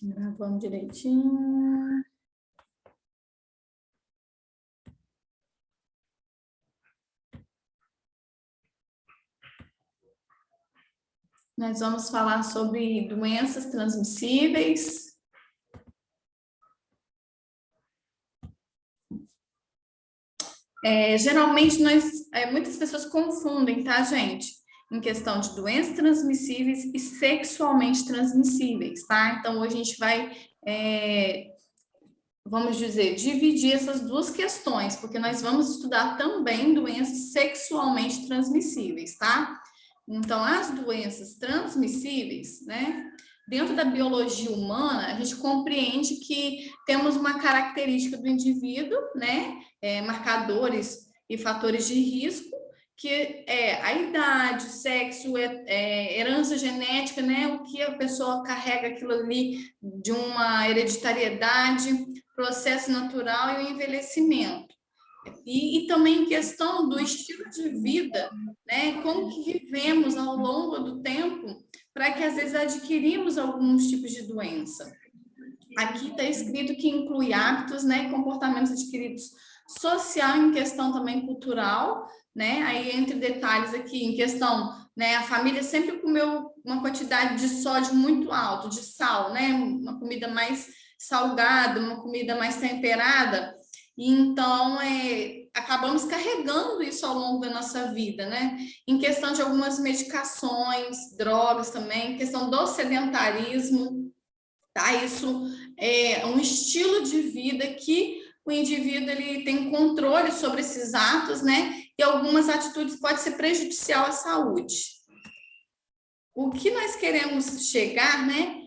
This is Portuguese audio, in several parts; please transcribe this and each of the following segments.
Gravando direitinho. Nós vamos falar sobre doenças transmissíveis. Geralmente, muitas pessoas confundem, tá, gente? Em questão de doenças transmissíveis e sexualmente transmissíveis, tá? Então, hoje a gente vai, vamos dizer, dividir essas duas questões, porque nós vamos estudar também doenças sexualmente transmissíveis, tá? Então, as doenças transmissíveis, né? Dentro da biologia humana, a gente compreende que temos uma característica do indivíduo, né? Marcadores e fatores de risco, que é a idade, sexo, herança genética, né? O que a pessoa carrega aquilo ali de uma hereditariedade, processo natural e o envelhecimento. E também questão do estilo de vida, né? Como que vivemos ao longo do tempo para que às vezes adquirimos alguns tipos de doença. Aqui está escrito que inclui hábitos, né? Comportamentos adquiridos social em questão também cultural, né? Aí entre detalhes aqui em questão, né? A família sempre comeu uma quantidade de sódio muito alto, de sal, né? Uma comida mais salgada, uma comida mais temperada. E então, acabamos carregando isso ao longo da nossa vida, né? Em questão de algumas medicações, drogas também, em questão do sedentarismo, tá? Isso é um estilo de vida que o indivíduo ele tem controle sobre esses atos, né? E algumas atitudes podem ser prejudicial à saúde. O que nós queremos chegar, né?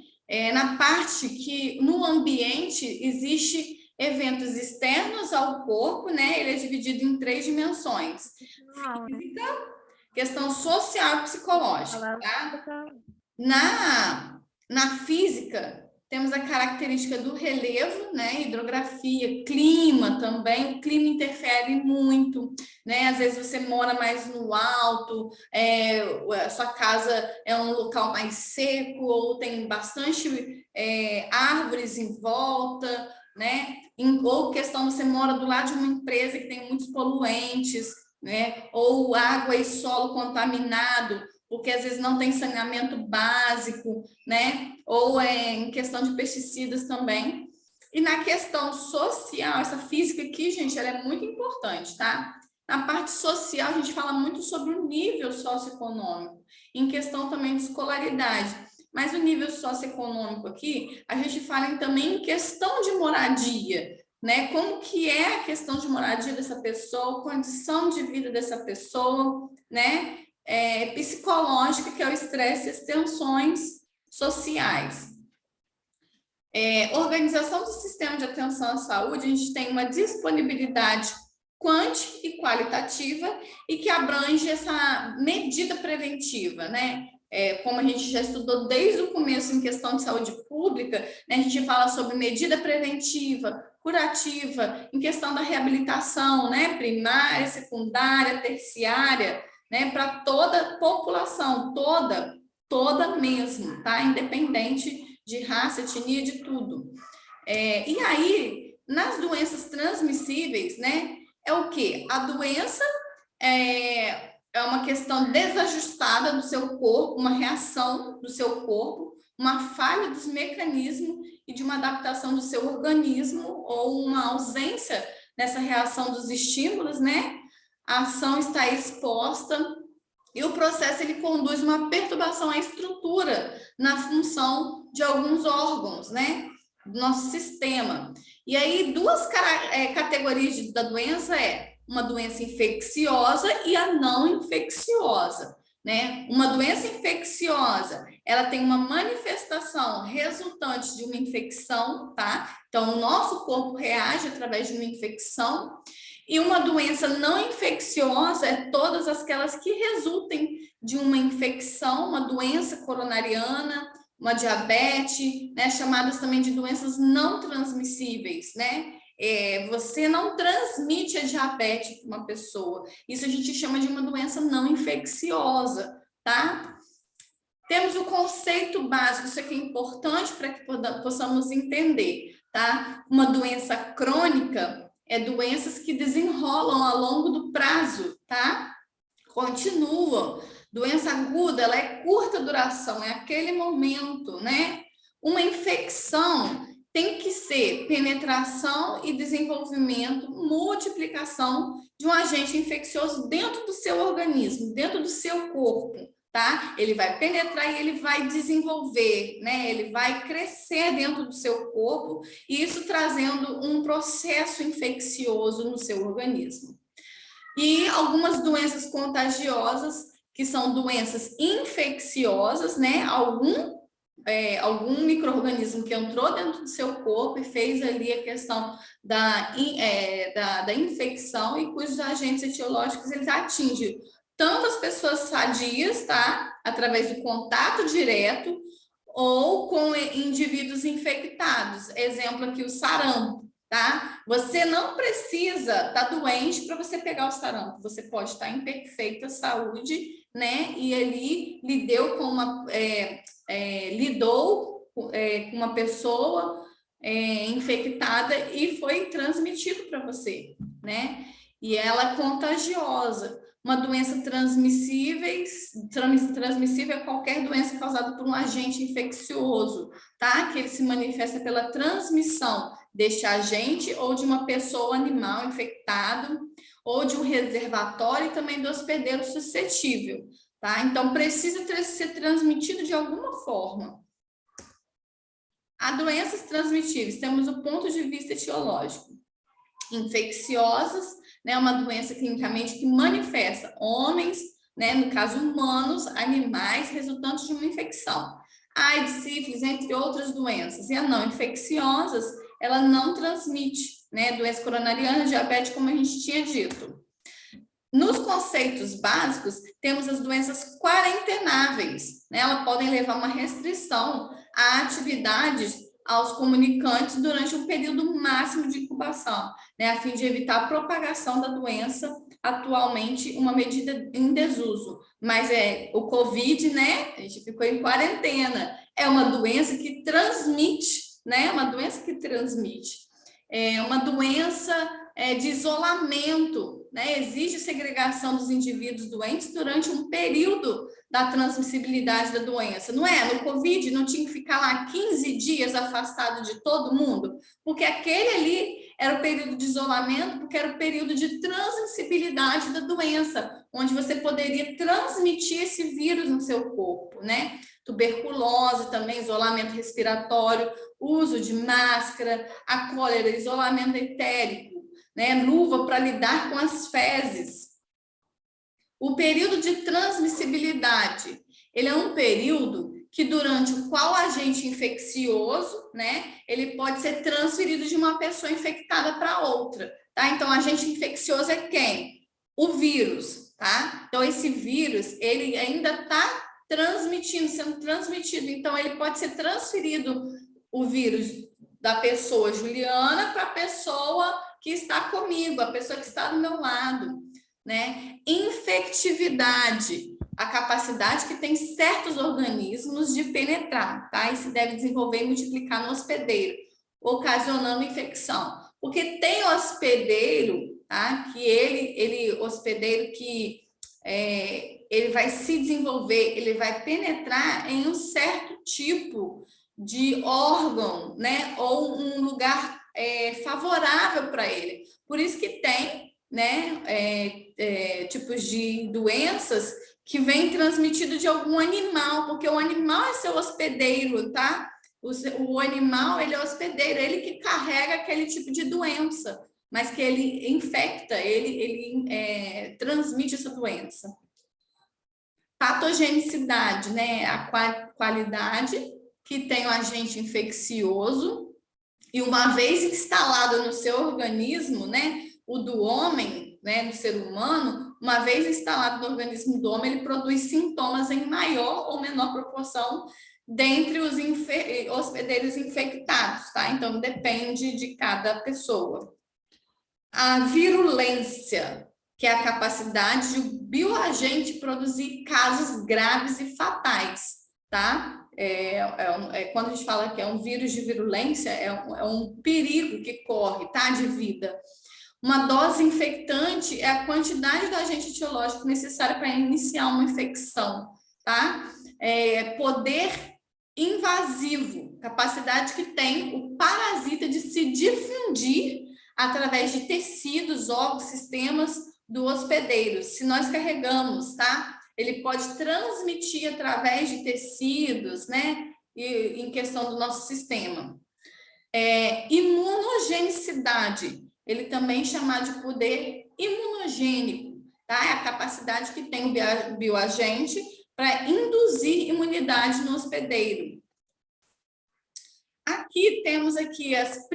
Na parte que no ambiente existe eventos externos ao corpo, né? Ele é dividido em 3 dimensões: física, questão social e psicológica, tá? Na física, temos a característica do relevo, né? Hidrografia, clima também. O clima interfere muito, né? Às vezes você mora mais no alto, a sua casa é um local mais seco, ou tem bastante árvores em volta, né? Ou questão, você mora do lado de uma empresa que tem muitos poluentes, né? Ou água e solo contaminado, porque às vezes não tem saneamento básico, né? Ou em questão de pesticidas também. E na questão social, essa física aqui, gente, ela é muito importante, tá? Na parte social, a gente fala muito sobre o nível socioeconômico, em questão também de escolaridade. Mas o nível socioeconômico aqui, a gente fala também em questão de moradia, né? Como que é a questão de moradia dessa pessoa, condição de vida dessa pessoa, né? Psicológica, que é o estresse e as tensões sociais. Organização do sistema de atenção à saúde, a gente tem uma disponibilidade quântica e qualitativa e que abrange essa medida preventiva, né? Como a gente já estudou desde o começo em questão de saúde pública, né, a gente fala sobre medida preventiva, curativa, em questão da reabilitação, né, primária, secundária, terciária, né, para toda a população, toda mesmo, tá? Independente de raça, etnia, de tudo. E aí, nas doenças transmissíveis, né, é o quê? A doença é uma questão desajustada do seu corpo, uma reação do seu corpo, uma falha dos mecanismos e de uma adaptação do seu organismo ou uma ausência nessa reação dos estímulos, né? A ação está exposta e o processo ele conduz uma perturbação à estrutura na função de alguns órgãos, né? Do nosso sistema. E aí, duas categorias da doença uma doença infecciosa e a não infecciosa, né? Uma doença infecciosa, ela tem uma manifestação resultante de uma infecção, tá? Então, o nosso corpo reage através de uma infecção. E uma doença não infecciosa é todas aquelas que resultem de uma infecção, uma doença coronariana, uma diabetes, né, chamadas também de doenças não transmissíveis, né? Você não transmite a diabetes para uma pessoa. Isso a gente chama de uma doença não infecciosa, tá? Temos o conceito básico, isso aqui é importante para que possamos entender, tá? Uma doença crônica é doenças que desenrolam ao longo do prazo, tá? Continuam. Doença aguda, ela é curta duração, é aquele momento, né? Uma infecção tem que ser penetração e desenvolvimento, multiplicação de um agente infeccioso dentro do seu organismo, dentro do seu corpo, tá? Ele vai penetrar e ele vai desenvolver, né? Ele vai crescer dentro do seu corpo, e isso trazendo um processo infeccioso no seu organismo. E algumas doenças contagiosas, que são doenças infecciosas, né? Algum micro-organismo que entrou dentro do seu corpo e fez ali a questão da infecção, e cujos agentes etiológicos eles atingem tanto as pessoas sadias, tá? Através do contato direto, ou com indivíduos infectados. Exemplo aqui, o sarampo, tá? Você não precisa estar doente para você pegar o sarampo. Você pode estar em perfeita saúde, né? E ali lidou com uma pessoa infectada e foi transmitido para você, né? E ela é contagiosa. Uma doença transmissível é qualquer doença causada por um agente infeccioso, tá? Que ele se manifesta pela transmissão deste agente ou de uma pessoa ou animal infectado, ou de um reservatório e também do hospedeiro suscetível, tá? Então, precisa ser transmitido de alguma forma. Há doenças transmissíveis, temos o ponto de vista etiológico. Infecciosas, né, uma doença clinicamente que manifesta homens, né, no caso humanos, animais, resultantes de uma infecção. AIDS, sífilis, entre outras doenças. E a não infecciosas, ela não transmite, né, doença coronariana, diabetes, como a gente tinha dito. Nos conceitos básicos, temos as doenças quarentenáveis, né, elas podem levar uma restrição a atividades aos comunicantes durante um período máximo de incubação, né, a fim de evitar a propagação da doença, atualmente uma medida em desuso. Mas o Covid, né, a gente ficou em quarentena, é uma doença que transmite, né, uma doença que transmite. É uma doença de isolamento, né, exige segregação dos indivíduos doentes durante um período da transmissibilidade da doença, não é? No Covid não tinha que ficar lá 15 dias afastado de todo mundo, porque aquele ali era o período de isolamento, porque era o período de transmissibilidade da doença, onde você poderia transmitir esse vírus no seu corpo, né? Tuberculose também, isolamento respiratório, uso de máscara, a cólera, isolamento etérico, né? Luva para lidar com as fezes. O período de transmissibilidade, ele é um período que durante o qual o agente infeccioso, né, ele pode ser transferido de uma pessoa infectada para outra, tá? Então, agente infeccioso é quem? O vírus, tá? Então, esse vírus, ele ainda está sendo transmitido, então ele pode ser transferido, o vírus da pessoa Juliana para a pessoa que está comigo, a pessoa que está do meu lado, né? Infectividade, a capacidade que tem certos organismos de penetrar, tá? E se deve desenvolver e multiplicar no hospedeiro, ocasionando infecção. Porque tem hospedeiro, tá? Que hospedeiro que ele vai se desenvolver, ele vai penetrar em um certo tipo de órgão, né? Ou um lugar favorável para ele. Por isso que tem, né, tipos de doenças que vem transmitido de algum animal, porque o animal é seu hospedeiro, tá? O animal, ele é hospedeiro, ele que carrega aquele tipo de doença, mas que ele infecta, ele transmite essa doença. Patogenicidade, né? A qualidade que tem o agente infeccioso, e uma vez instalado no seu organismo, né? O do homem, né? Do ser humano, uma vez instalado no organismo do homem, ele produz sintomas em maior ou menor proporção dentre os hospedeiros infectados, tá? Então, depende de cada pessoa. A virulência, que é a capacidade de o bioagente produzir casos graves e fatais, tá? Quando a gente fala que é um vírus de virulência, é um perigo que corre, tá? De vida. Uma dose infectante é a quantidade do agente etiológico necessário para iniciar uma infecção, tá? Poder invasivo, capacidade que tem o parasita de se difundir através de tecidos, órgãos, sistemas do hospedeiro. Se nós carregamos, tá? Ele pode transmitir através de tecidos, né? E em questão do nosso sistema. Imunogenicidade, ele também é chamado de poder imunogênico, tá? É a capacidade que tem o bioagente para induzir imunidade no hospedeiro. Aqui temos aqui as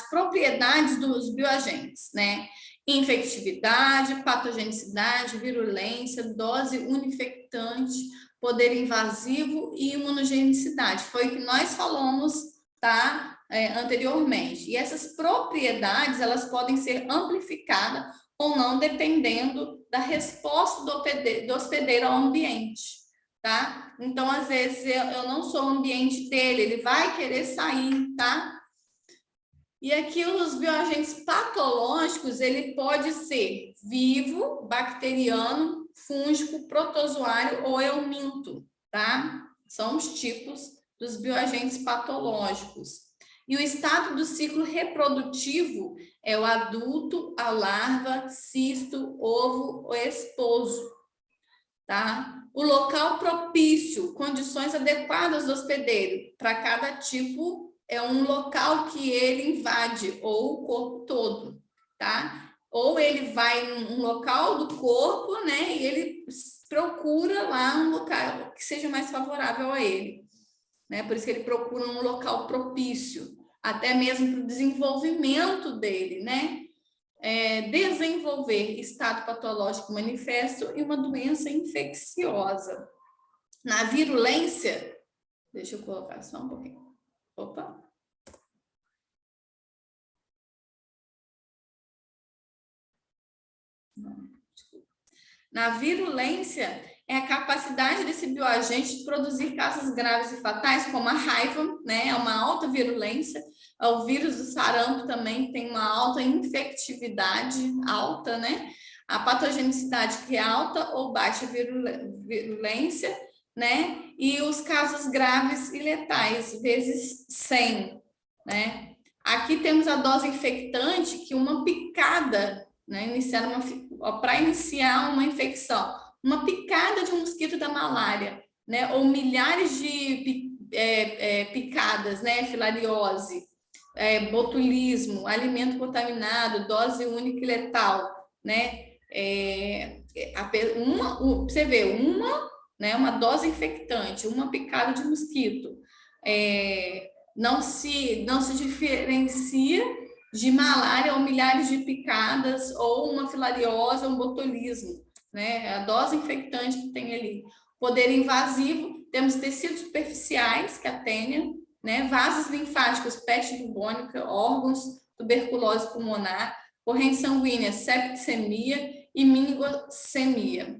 propriedades dos bioagentes, né? Infectividade, patogenicidade, virulência, dose uninfectante, poder invasivo e imunogenicidade. Foi o que nós falamos, tá? Anteriormente. E essas propriedades, elas podem ser amplificadas ou não, dependendo da resposta do hospedeiro ao ambiente, tá? Então, às vezes, eu não sou o ambiente dele, ele vai querer sair, tá? E aqui os bioagentes patológicos, ele pode ser vivo, bacteriano, fúngico, protozoário ou euminto, tá? São os tipos dos bioagentes patológicos. E o estado do ciclo reprodutivo é o adulto, a larva, cisto, ovo ou esposo, tá? O local propício, condições adequadas do hospedeiro. Para cada tipo, é um local que ele invade, ou o corpo todo, tá? Ou ele vai num local do corpo, né? E ele procura lá um local que seja mais favorável a ele, né? Por isso que ele procura um local propício, até mesmo para o desenvolvimento dele, né? Desenvolver estado patológico manifesto e uma doença infecciosa. Na virulência, deixa eu colocar só um pouquinho. Opa! Na virulência, é a capacidade desse bioagente de produzir causas graves e fatais, como a raiva, né? É uma alta virulência. O vírus do sarampo também tem uma alta infectividade, alta, né? A patogenicidade que é alta ou baixa virulência, né? E os casos graves e letais, vezes 100, né? Aqui temos a dose infectante, que uma picada, né? Para iniciar uma infecção, uma picada de um mosquito da malária, né? Ou milhares de picadas, né? Filariose, botulismo, alimento contaminado, dose única e letal, né? Você vê, uma dose infectante, uma picada de mosquito, não se diferencia de malária ou milhares de picadas, ou uma filariose ou um botulismo, né? A dose infectante que tem ali. Poder invasivo, temos tecidos superficiais, que é a tênia, né? Vasos linfáticos, peste bubônica, órgãos, tuberculose pulmonar, corrente sanguínea, septicemia e meningocemia.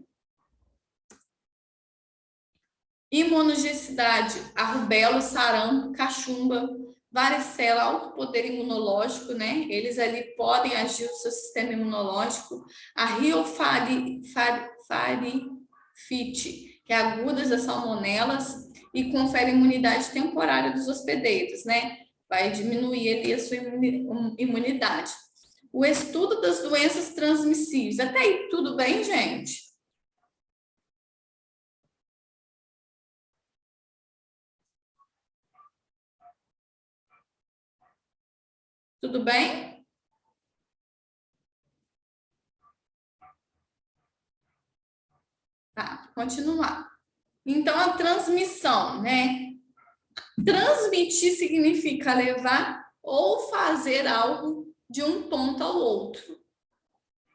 Imunogenicidade, a rubéola, sarampo, cachumba, varicela, alto poder imunológico, né? Eles ali podem agir no seu sistema imunológico. A riofarifite, que é agudas das salmonelas e confere imunidade temporária dos hospedeiros, né? Vai diminuir ali a sua imunidade. O estudo das doenças transmissíveis. Até aí, tudo bem, gente? Tudo bem? Tá, continuar. Então, a transmissão, né? Transmitir significa levar ou fazer algo de um ponto ao outro,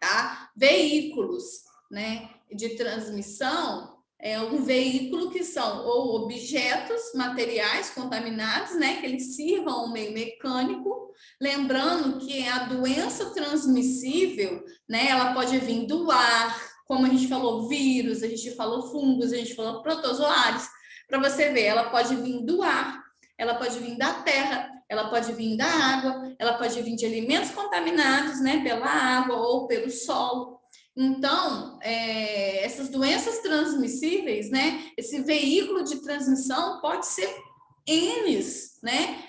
tá? Veículos, né, de transmissão é um veículo que são ou objetos materiais contaminados, né, que eles sirvam ao meio mecânico, lembrando que a doença transmissível, né, ela pode vir do ar, como a gente falou, vírus, a gente falou fungos, a gente falou protozoários, para você ver, ela pode vir do ar, ela pode vir da terra, ela pode vir da água, ela pode vir de alimentos contaminados, né, pela água ou pelo solo. Então, essas doenças transmissíveis, né, esse veículo de transmissão pode ser N, né,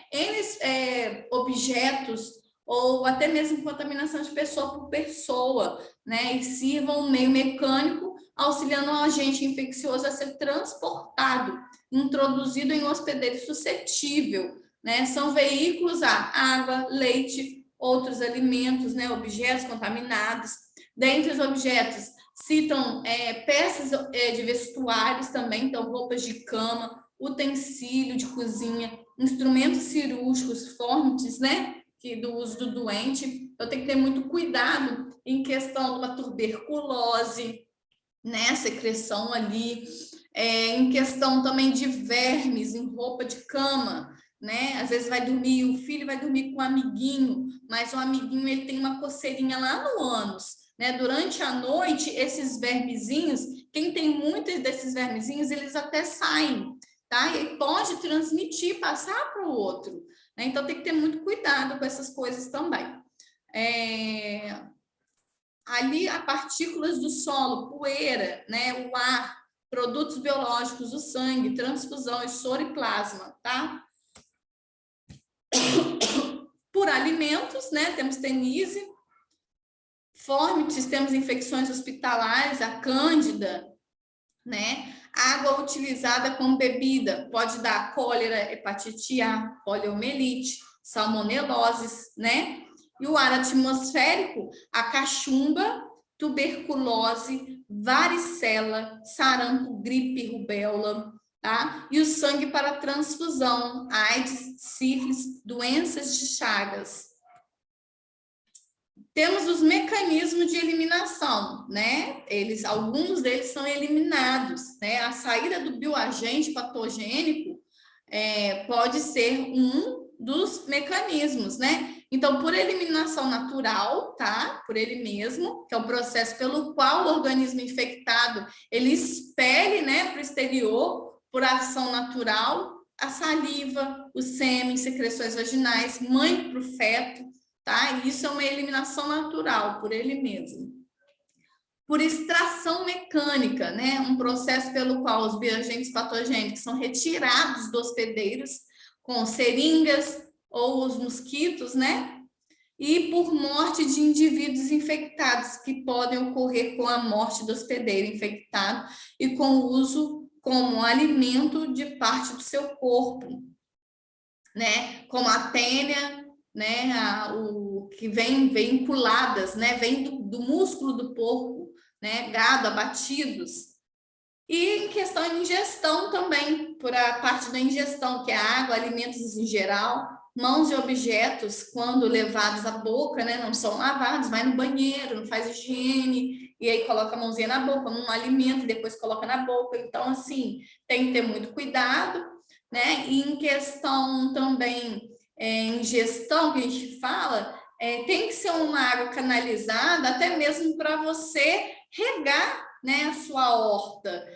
objetos, ou até mesmo contaminação de pessoa por pessoa, né, e sirvam um meio mecânico, auxiliando o agente infeccioso a ser transportado, introduzido em um hospedeiro suscetível, né, são veículos a água, leite, outros alimentos, né, objetos contaminados. Dentre os objetos, citam peças de vestuários também, então roupas de cama, utensílio de cozinha, instrumentos cirúrgicos, fortes, né, do uso do doente. Eu tenho que ter muito cuidado em questão de uma tuberculose, né, secreção ali, em questão também de vermes em roupa de cama, né, às vezes vai dormir, o filho vai dormir com um amiguinho, mas o amiguinho ele tem uma coceirinha lá no ânus, né, durante a noite, esses vermezinhos, quem tem muitos desses vermezinhos, eles até saem, tá, e pode transmitir, passar para o outro, né, então tem que ter muito cuidado com essas coisas também. Ali, as partículas do solo, poeira, né, o ar, produtos biológicos, o sangue, transfusão, soro e plasma, tá? Por alimentos, né, temos tenise, fórmites, temos infecções hospitalares, a cândida, né? Água utilizada como bebida pode dar cólera, hepatite A, poliomielite, salmoneloses, né? E o ar atmosférico, a cachumba, tuberculose, varicela, sarampo, gripe, rubéola, tá? E o sangue para transfusão, AIDS, sífilis, doenças de Chagas. Temos os mecanismos de eliminação, né? Alguns deles são eliminados, né? A saída do bioagente patogênico pode ser um dos mecanismos, né? Então, por eliminação natural, tá? Por ele mesmo, que é o processo pelo qual o organismo infectado, ele expele, né, para o exterior, por ação natural, a saliva, o sêmen, secreções vaginais, mãe para o feto, tá? Isso é uma eliminação natural, por ele mesmo. Por extração mecânica, né? Um processo pelo qual os bioagentes patogênicos são retirados dos hospedeiros com seringas ou os mosquitos, né? E por morte de indivíduos infectados, que podem ocorrer com a morte do hospedeiro infectado e com o uso como alimento de parte do seu corpo, né? Como a tênia, né? O que vem vinculadas, né? Vem do músculo do porco, né? Gado abatidos. E em questão de ingestão também, por a parte da ingestão, que é água, alimentos em geral, mãos e objetos, quando levados à boca, né, não são lavados, vai no banheiro, não faz higiene, e aí coloca a mãozinha na boca, num alimento, e depois coloca na boca. Então, assim, tem que ter muito cuidado, né? E em questão também, ingestão, que a gente fala, tem que ser uma água canalizada, até mesmo para você regar, né, a sua horta.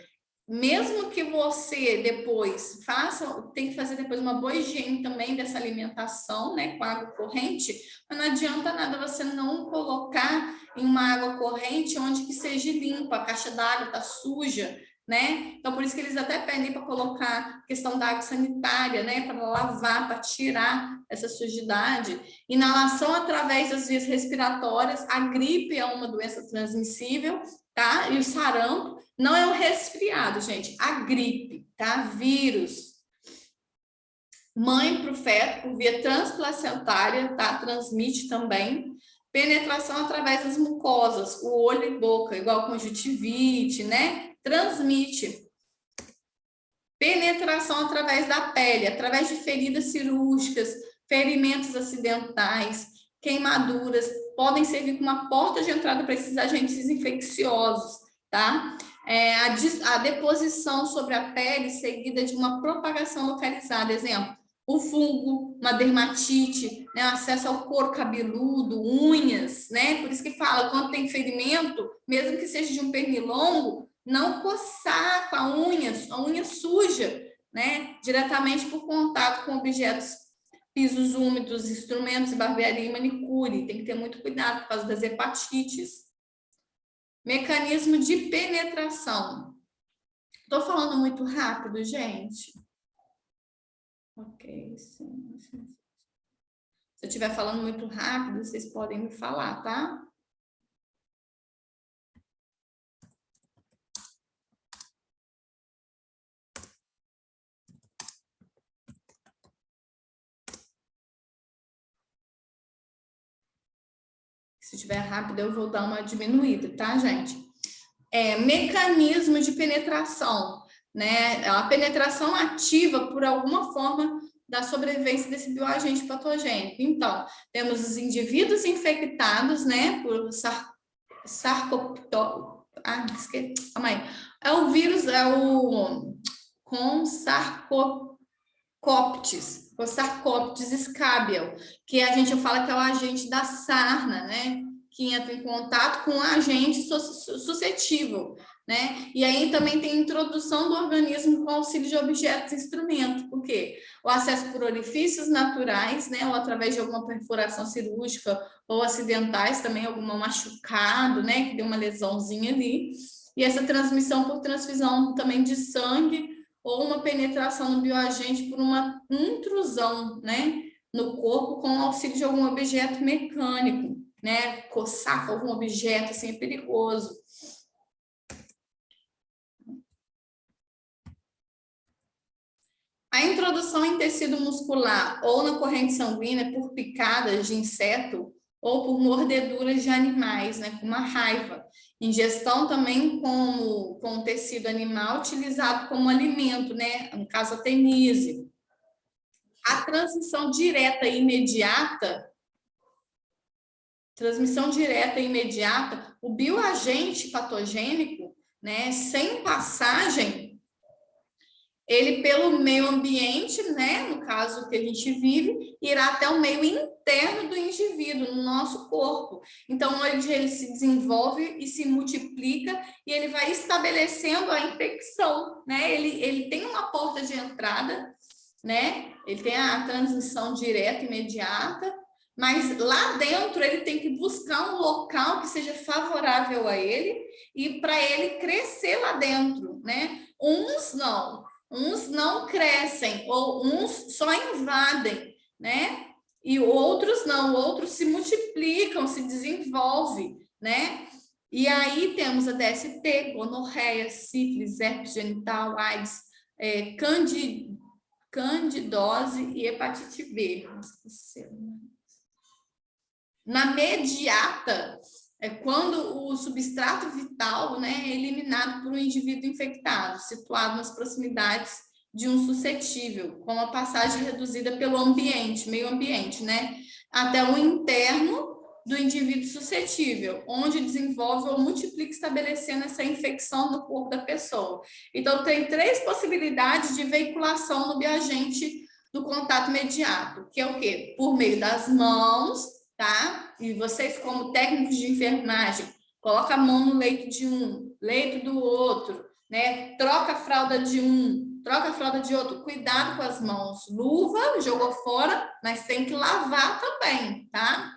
Mesmo que você depois faça, tem que fazer depois uma boa higiene também dessa alimentação, né, com água corrente, mas não adianta nada você não colocar em uma água corrente onde que seja limpa, a caixa d'água está suja, né? Então, por isso que eles até pedem para colocar questão da água sanitária, né, para lavar, para tirar essa sujidade. Inalação através das vias respiratórias, a gripe é uma doença transmissível, tá? E o sarampo não é o resfriado, gente, a gripe, tá? Vírus. Mãe para o feto, por via transplacentária, tá? Transmite também. Penetração através das mucosas, o olho e boca, igual conjuntivite, né? Transmite. Penetração através da pele, através de feridas cirúrgicas, ferimentos acidentais, queimaduras, podem servir como uma porta de entrada para esses agentes infecciosos, tá? A deposição sobre a pele seguida de uma propagação localizada, exemplo, o fungo, uma dermatite, né, acesso ao couro cabeludo, unhas, né? Por isso que fala, quando tem ferimento, mesmo que seja de um pernilongo, não coçar com a unha suja, né? Diretamente por contato com objetos, pisos úmidos, instrumentos, barbearia e manicure. Tem que ter muito cuidado por causa das hepatites. Mecanismo de penetração. Estou falando muito rápido, gente? Ok, sim. Se eu estiver falando muito rápido, vocês podem me falar, tá? Se estiver rápido, eu vou dar uma diminuída, tá, gente? Mecanismo de penetração, né? A penetração ativa por alguma forma da sobrevivência desse bioagente patogênico. Então, temos os indivíduos infectados, né, por calma aí. É o vírus, com Sarcoptes scabial, que a gente fala que é o agente da sarna, né? Que entra em contato com um agente suscetível, né? E aí também tem a introdução do organismo com auxílio de objetos e instrumentos, por quê? O acesso por orifícios naturais, né? Ou através de alguma perfuração cirúrgica ou acidentais, também algum machucado, né? Que deu uma lesãozinha ali. E essa transmissão por transfusão também de sangue ou uma penetração no bioagente por uma intrusão, né, no corpo com o auxílio de algum objeto mecânico, né, coçar com algum objeto, assim, é perigoso. A introdução em tecido muscular ou na corrente sanguínea por picadas de inseto ou por mordeduras de animais, né, como a raiva. Ingestão também com tecido animal utilizado como alimento, né, no caso a tenise. A transmissão direta e imediata, o bioagente patogênico, né, sem passagem, ele pelo meio ambiente, né, no caso que a gente vive, irá até o meio interno do indivíduo, no nosso corpo. Então, onde ele se desenvolve e se multiplica e ele vai estabelecendo a infecção, né? Ele tem uma porta de entrada, né? Ele tem a transmissão direta imediata, mas lá dentro ele tem que buscar um local que seja favorável a ele e para ele crescer lá dentro, né? Uns não crescem, ou uns só invadem, né? E outros não, outros se multiplicam, se desenvolvem, né? E aí temos a DST, gonorreia, sífilis, herpes genital, AIDS, candidose e hepatite B. Na mediata, é quando o substrato vital, né, é eliminado por um indivíduo infectado, situado nas proximidades de um suscetível, com a passagem reduzida pelo ambiente, meio ambiente, né, até o interno do indivíduo suscetível, onde desenvolve ou multiplica, estabelecendo essa infecção no corpo da pessoa. Então, tem 3 possibilidades de veiculação no bioagente do contato imediato, que é o quê? Por meio das mãos, tá? E vocês, como técnicos de enfermagem, coloca a mão no leito de um, leito do outro, né? Troca a fralda de um, troca a fralda de outro. Cuidado com as mãos. Luva, jogou fora, mas tem que lavar também, tá?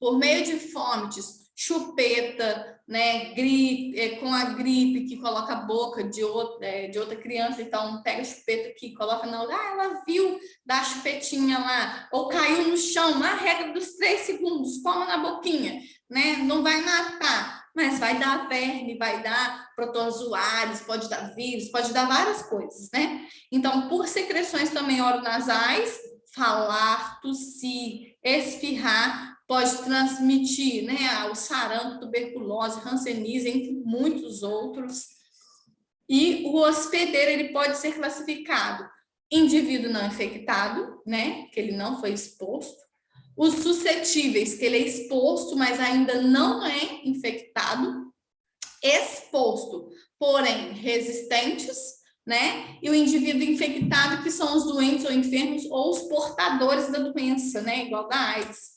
Por meio de fomites, chupeta, né? Gripe, com a gripe que coloca a boca de outra criança, então pega a chupeta aqui, coloca na outra, ela viu, dá a chupetinha lá, ou caiu no chão, na regra dos 3 segundos, coma na boquinha, né? Não vai matar, mas vai dar verme, vai dar protozoários, pode dar vírus, pode dar várias coisas, né? Então, por secreções também oronasais, falar, tossir, espirrar, pode transmitir, né, o sarampo, tuberculose, hanseníase, entre muitos outros. E o hospedeiro, ele pode ser classificado indivíduo não infectado, né, que ele não foi exposto, os suscetíveis, que ele é exposto, mas ainda não é infectado, exposto, porém resistentes, né, e o indivíduo infectado, que são os doentes ou enfermos ou os portadores da doença, né, igual da AIDS.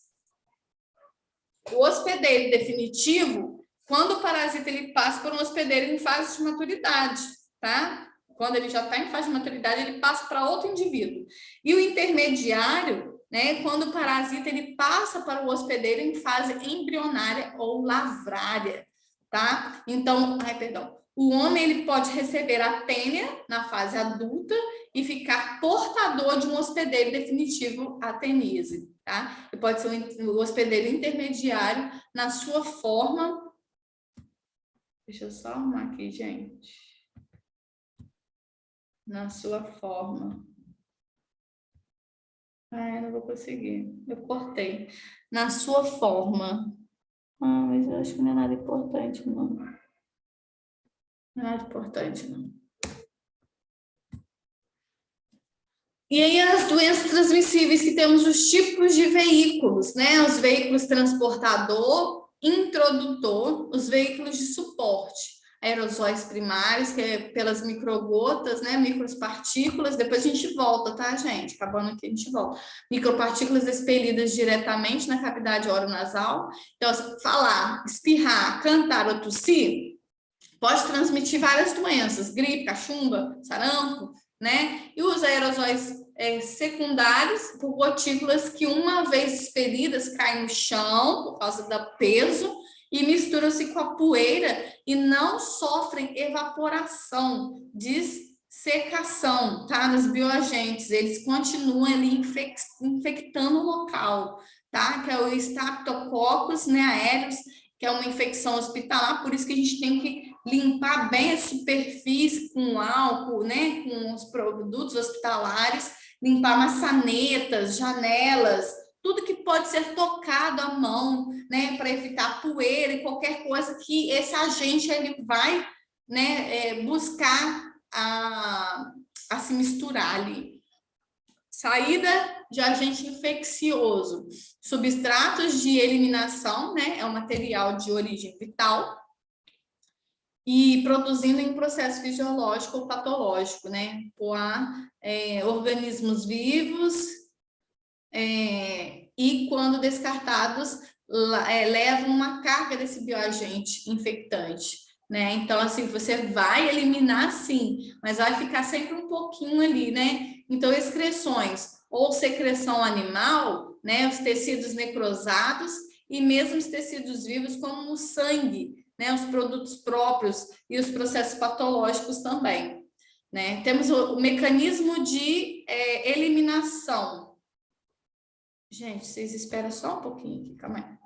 O hospedeiro definitivo, quando o parasita ele passa por um hospedeiro em fase de maturidade, tá? quando ele já está em fase de maturidade, ele passa para outro indivíduo. E o intermediário, né, quando o parasita ele passa para o hospedeiro em fase embrionária ou lavrária, tá? Então, o homem ele pode receber a tênia na fase adulta e ficar portador de um hospedeiro definitivo atenise, tá? E pode ser um hospedeiro intermediário na sua forma. Deixa eu só arrumar aqui, gente. Na sua forma. Eu não vou conseguir. Eu cortei. Na sua forma. Mas eu acho que não é nada importante, não. Não é nada importante, não. E aí as doenças transmissíveis que temos os tipos de veículos, né? Os veículos transportador, introdutor, os veículos de suporte, aerosóis primários, que é pelas microgotas, né? Micropartículas, depois a gente volta, tá, gente? Acabando aqui, a gente volta. Micropartículas expelidas diretamente na cavidade oronasal. Então, falar, espirrar, cantar ou tossir, pode transmitir várias doenças, gripe, cachumba, sarampo, né? E os aerosóis secundários por gotículas que, uma vez expelidas, caem no chão por causa do peso e misturam-se com a poeira e não sofrem evaporação, dessecação, tá? Nos bioagentes, eles continuam ali infectando o local, tá? Que é o Staphylococcus, né, aéreos, que é uma infecção hospitalar, por isso que a gente tem que limpar bem a superfície com álcool, né, com os produtos hospitalares, limpar maçanetas, janelas, tudo que pode ser tocado à mão, né, para evitar poeira e qualquer coisa que esse agente ele vai, né, buscar a se misturar ali. Saída de agente infeccioso, substratos de eliminação, né, é um material de origem vital, e produzindo em processo fisiológico ou patológico, né, por organismos vivos, e quando descartados, levam uma carga desse bioagente infectante, né, então assim, você vai eliminar sim, mas vai ficar sempre um pouquinho ali, né, então excreções ou secreção animal, né, os tecidos necrosados e mesmo os tecidos vivos como o sangue, né, os produtos próprios e os processos patológicos também, né? Temos o mecanismo de eliminação. Gente, vocês esperam só um pouquinho aqui, calma aí.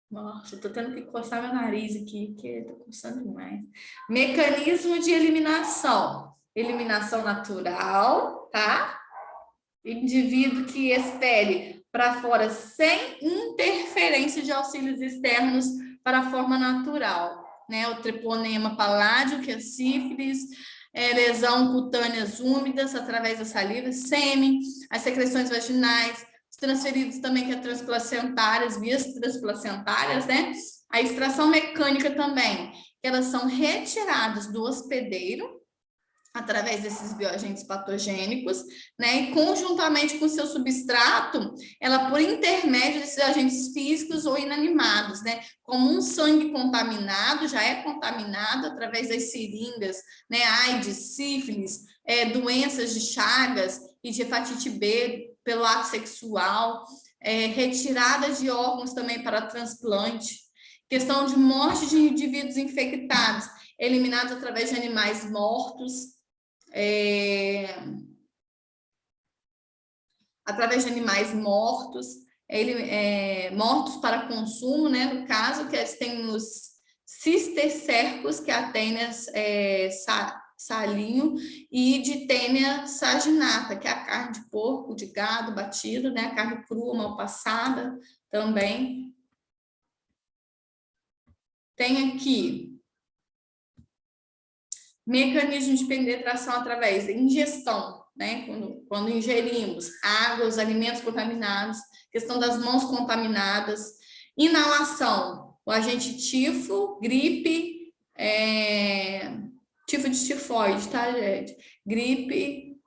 Nossa, eu tô tendo que coçar meu nariz aqui, que tô coçando demais. Mecanismo de eliminação. Eliminação natural, tá? Indivíduo que expele para fora sem interferência de auxílios externos para a forma natural, né? O treponema paládio, que é sífilis, lesão cutâneas úmidas através da saliva, sêmen, as secreções vaginais, os transferidos também que é transplacentárias, vias transplacentárias, né? A extração mecânica também, que elas são retiradas do hospedeiro através desses bioagentes patogênicos, né, e conjuntamente com o seu substrato, ela por intermédio desses agentes físicos ou inanimados, né, como um sangue contaminado, já é contaminado através das seringas, né, AIDS, sífilis, doenças de Chagas e de hepatite B pelo ato sexual, retirada de órgãos também para transplante, questão de morte de indivíduos infectados, eliminados através de animais mortos, através de animais mortos, mortos para consumo, né? No caso, que eles têm os cistercercos, que é a tênia salinho, e de tênia saginata, que é a carne de porco, de gado batido, né? A carne crua, mal passada também. Tem aqui mecanismo de penetração através da ingestão, né? Quando ingerimos água, os alimentos contaminados, questão das mãos contaminadas, inalação, o agente tifo, gripe, tifo de tifoide, tá, gente? Gripe,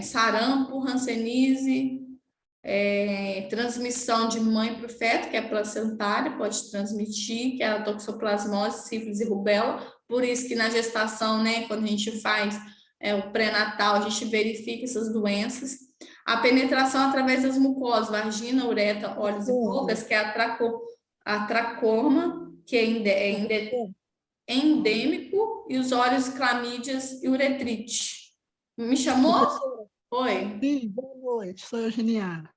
sarampo, hanseníase, Transmissão de mãe para o feto, que é placentária, pode transmitir, que é a toxoplasmose, sífilis e rubéola. Por isso que na gestação, né, quando a gente faz o pré-natal, a gente verifica essas doenças. A penetração através das mucosas, vagina, uretra, olhos e bocas, que é a tracoma, que é endêmico, e os olhos, clamídias e uretrite. Me chamou? Professora, Oi. sim, boa noite, sou Eugeniana.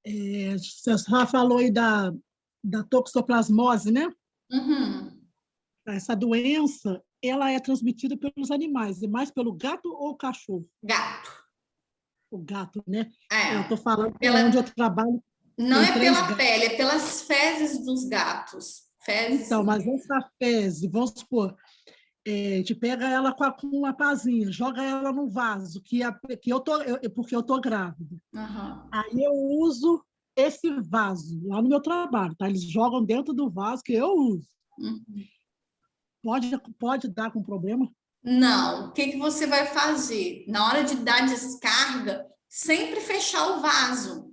Você já falou aí da toxoplasmose, né? Uhum. Essa doença, ela é transmitida pelos animais, e mais pelo gato ou cachorro? Gato. O gato, né? Eu É. estou falando que onde eu Pela, trabalho não tem é 3 pela gatos. pele, é pelas fezes dos gatos. Fezes. Então, mas essa fezes, vamos supor, a gente pega ela com uma pazinha, joga ela no vaso, porque eu tô grávida. Uhum. Aí eu uso esse vaso lá no meu trabalho, tá? Eles jogam dentro do vaso que eu uso. Uhum. Pode dar com problema? Não. O que que você vai fazer? Na hora de dar descarga, sempre fechar o vaso,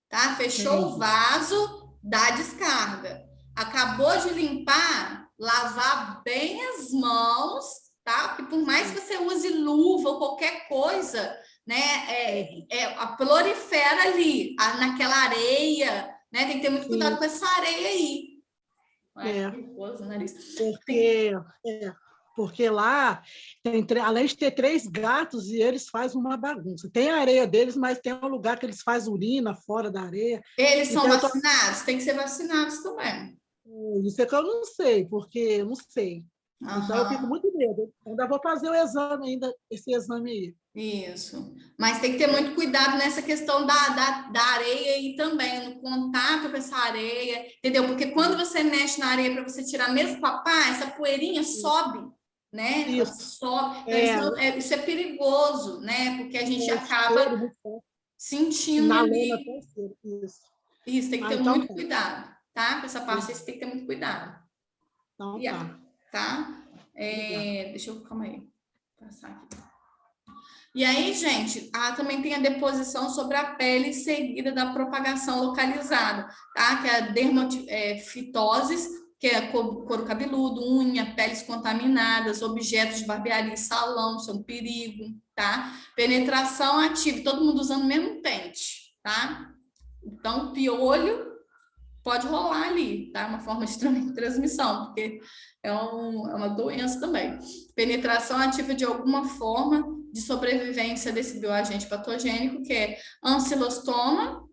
tá? Fechou o Entendi. vaso, dá descarga. Acabou de limpar, lavar bem as mãos, tá? Porque por mais que você use luva ou qualquer coisa, né, a prolifera ali, naquela areia, né? Tem que ter muito cuidado Sim, com essa areia aí. Ai, é, que nervoso o nariz. porque, é, porque lá, além de ter 3 gatos, e eles fazem uma bagunça. Tem a areia deles, mas tem um lugar que eles fazem urina fora da areia. Eles são Então, vacinados? Tem que ser vacinados também. isso é que eu não sei, porque eu não sei. Então, eu fico Aham. muito medo. Ainda vou fazer o exame, esse exame aí. Isso. Mas tem que ter muito cuidado nessa questão da areia e também no contato com essa areia, entendeu? Porque quando você mexe na areia para você tirar mesmo com a pá, essa poeirinha sobe, né? Ela Isso, sobe. Então, é, isso é perigoso, né? Porque a gente o acaba cheiro muito forte. sentindo Na lona ali. tem cheiro. Isso. Isso, tem que ter Então muito tá. cuidado, tá? Com essa parte, Uhum. você tem que ter muito cuidado. Então E tá. aí, tá? Obrigada. Deixa eu, calma aí, passar aqui. E aí, gente, também tem a deposição sobre a pele seguida da propagação localizada, tá? Que é a dermatofitoses, que é couro cabeludo, unha, peles contaminadas, objetos de barbearia e salão, são perigo, tá? Penetração ativa, todo mundo usando o mesmo pente, tá? Então, piolho pode rolar ali, tá? Uma forma de transmissão, porque é uma doença também. Penetração ativa de alguma forma de sobrevivência desse bioagente patogênico, que é ancilostoma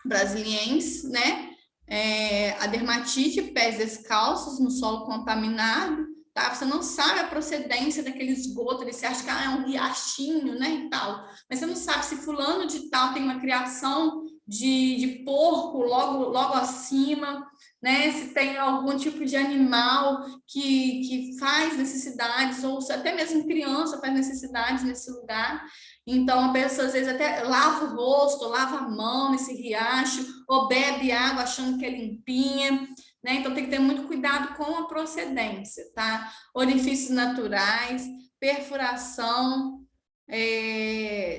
brasiliensis, né? A dermatite, pés descalços no solo contaminado, tá? Você não sabe a procedência daquele esgoto, você acha que é um riachinho, né, e tal. Mas você não sabe se fulano de tal tem uma criação de porco logo acima, né? Se tem algum tipo de animal que faz necessidades, ou se até mesmo criança faz necessidades nesse lugar. Então, a pessoa às vezes até lava o rosto, lava a mão nesse riacho, ou bebe água achando que é limpinha, né? Então, tem que ter muito cuidado com a procedência, tá? Orifícios naturais, perfuração,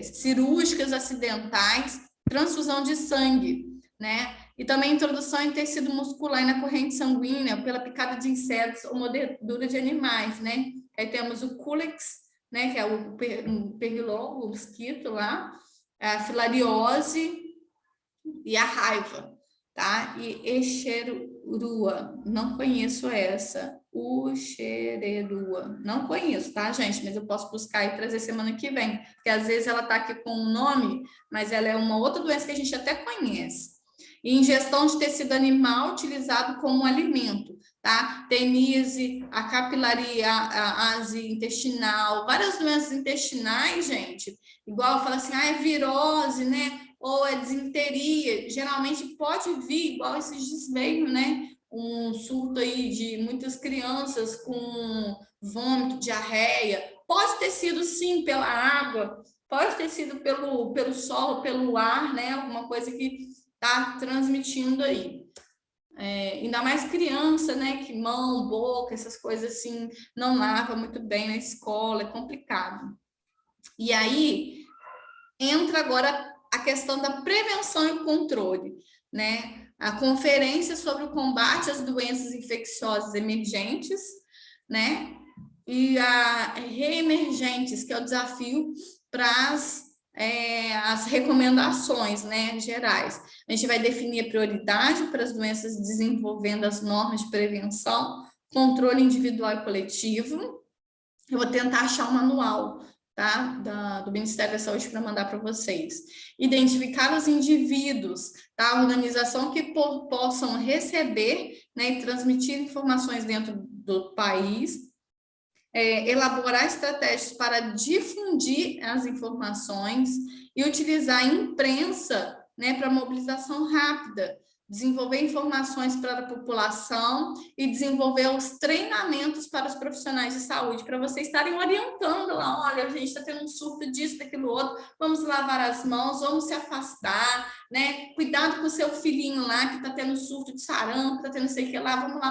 cirúrgicas acidentais, transfusão de sangue, né? E também introdução em tecido muscular e na corrente sanguínea pela picada de insetos ou mordedura de animais, né? Aí temos o Culex, né? Que é o pernilongo, o mosquito lá, a filariose e a raiva, tá? E Escherichia, não conheço essa. Uxererua, não conheço, tá, gente? Mas eu posso buscar e trazer semana que vem, porque às vezes ela tá aqui com um nome, mas ela é uma outra doença que a gente até conhece. E ingestão de tecido animal utilizado como alimento, tá? Tenise, a capilariase intestinal, várias doenças intestinais, gente. Igual fala assim, é virose, né? Ou é disenteria, geralmente pode vir, igual esses dias veio, né? Um surto aí de muitas crianças com vômito, diarreia. Pode ter sido, sim, pela água, pode ter sido pelo solo, pelo ar, né? Alguma coisa que está transmitindo aí. Ainda mais criança, né? Que mão, boca, essas coisas assim, não lava muito bem na escola, é complicado. E aí, entra agora a questão da prevenção e controle, né? A conferência sobre o combate às doenças infecciosas emergentes, né? E a reemergentes, que é o desafio para as recomendações, né, gerais. A gente vai definir a prioridade para as doenças desenvolvendo as normas de prevenção, controle individual e coletivo. Eu vou tentar achar um manual, tá, do Ministério da Saúde para mandar para vocês. Identificar os indivíduos, tá, a organização que possam receber, né, e transmitir informações dentro do país. Elaborar estratégias para difundir as informações e utilizar a imprensa, né, para mobilização rápida, desenvolver informações para a população e desenvolver os treinamentos para os profissionais de saúde, para vocês estarem orientando lá, olha, a gente está tendo um surto disso, daquilo outro, vamos lavar as mãos, vamos se afastar, né? Cuidado com o seu filhinho lá que está tendo surto de sarampo, está tendo não sei o que lá, vamos lá